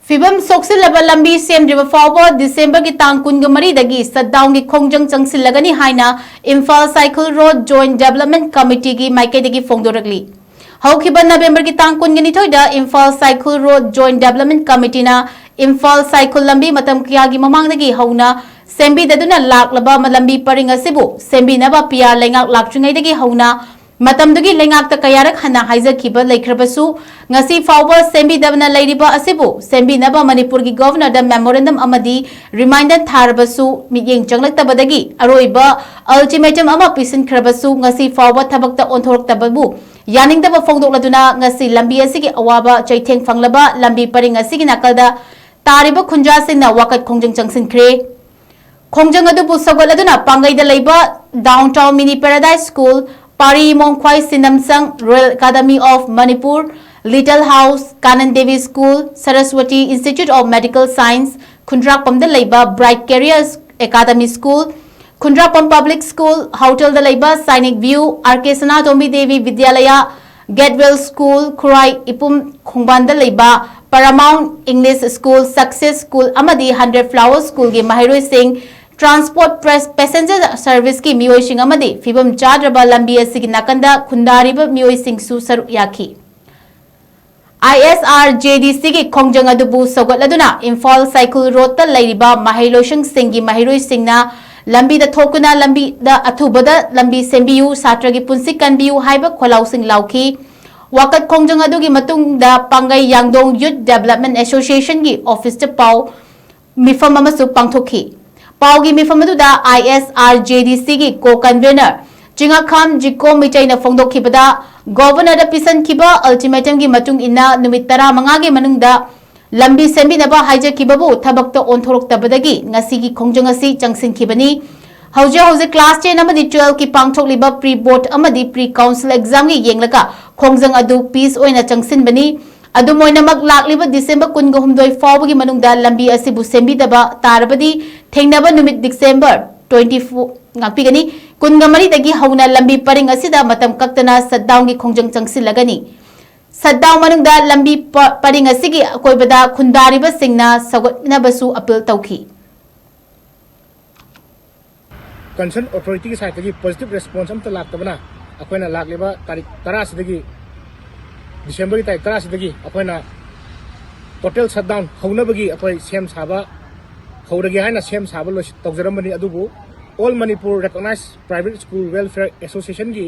Phibam Soksinlaba Lambi Semdriba Faoba December ki Tang Dagi Shutdown ki Khongjang Changsinlagani HAINA IMPHAL SAIKUL Road Joint Development Committee ki MAIKEIDAGI PHONGDORAKLI Haukiba November ki Tang Toida IMPHAL SAIKUL Road Joint Development Committee na IMPHAL SAIKUL Lambi matam kiyagi mamangdagi hauna Sembi daduna laklaba malambi paringa sibu Sembi naba pia lengak lakchungaidagi hauna Matamdugi lengak ta kayarak hana haiza kiba laikrabasu ngasi fawba sembi dabna lairiba asibu sembi naba manipur gi governor da memorandum amadi reminder tharabasu miyeng changlak tabadagi aroiba ultimatum ama pisin khrabasu ngasi fawba thabakta onthorok tababu yaning daba phongdokladuna ngasi lambi asigi awaba chaitheng fanglaba lambi paring asigi nakalda tariba khunja singna wakat khongjang changsinkhre khongjang adubu sagoladuna pangaida leiba downtown mini paradise school Pari Mongkwai Sinamsang Royal Academy of Manipur, Little House, Kanan Devi School, Saraswati Institute of Medical Science, Khundrakpam the Laiba Bright Careers Academy School, Khundrakpam Public School, Hotel the Laiba Scenic View, RK Sanatomi Devi Vidyalaya, Getwell School, Kurai Ipum Khongban the Laiba, Paramount English School, Success School, Amadi 100 Flower School Ge Mahiroi Singh, Transport Press Passenger Service ki Mioi Singh amadi Phibam Semdriba Lambi asigi nakanda khundariba Mioi Singh su saru yaki ISRJDC ki Khongjang adubu sogatladuna IMPHAL SAIKUL Road ta lairiba Mahailosing Singh gi Mahiroi Singh na lambi da thokuna lambi da athubada lambi sembiu satra gi punsi kanbiu haiba kholau sing lauki wakat Khongjang adu gi matung da Pangai Yangdong Youth Development Association gi office ta pau mifam amasu pangthokhi Paugi Mifamaduda ISRJDC ki co-convener Jingakham Jiko Michaina Phongdok Kibada Governor da Pisan Kiba ultimatum gi matung ina numit 15 gi manungda Lambi Sembi naba haija kibabu thabakta onthorok tabadagi ngasi gi khongjang asi changsin kibani hauja class 10 amadi 12 ki pangthok liba pre board amadi pre council exam gi yenglaka khongjang adu peace oina changsin bani Adu moina mag lakliba December 13 fawbagi manungda lambi asibu sembi daba tarabadi thengnaba numit December 24 ngapigani 13 dagi hauna lambi paring asida matam kaktana shutdown gi Khongjang Changsinlagani shutdown manungda lambi paring asigi akoibada khundariba singna sagatnabasu appeal tawki concern authority ki side gi positive response am ta laktabana akoina lakliba tarik 10 sidagi December ki 10 sidagi akoina total shutdown haunabagi akoi sem saba hauragi haina sem saba lo tawjaramani adubu all Manipur recognized private school welfare association gi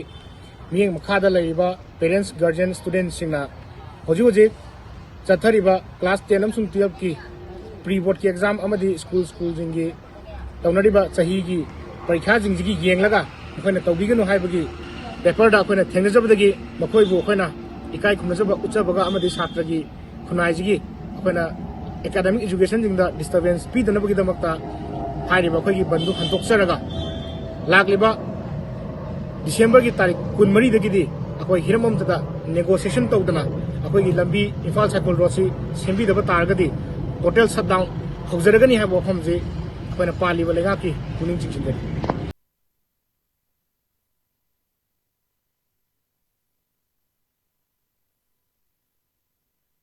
miyeng makhada laiba parents guardian students singna hoji chathariba class 10 amsung 12 ki pre board ki exam amadi school jingi tawnariba chahi gi parikha jingi gi yenglaga akoina tawbiganu haibagi paper da akoina thengnajabadagi makoi bu akoina ikai khumnajaba uchabaga amadi satragi khunai akoina academic education jingda disturbance pi danabagi damakta hairiba akoigi bandu hantok saraga lakliba December ki tarik 13 dagi di akoi hiramam tada negotiation tawdana akoigi lambi IMPHAL SAIKUL road si sembi daba targadi total shutdown haujaragani habo famje akoina paliba lenga ki kuning chingchingari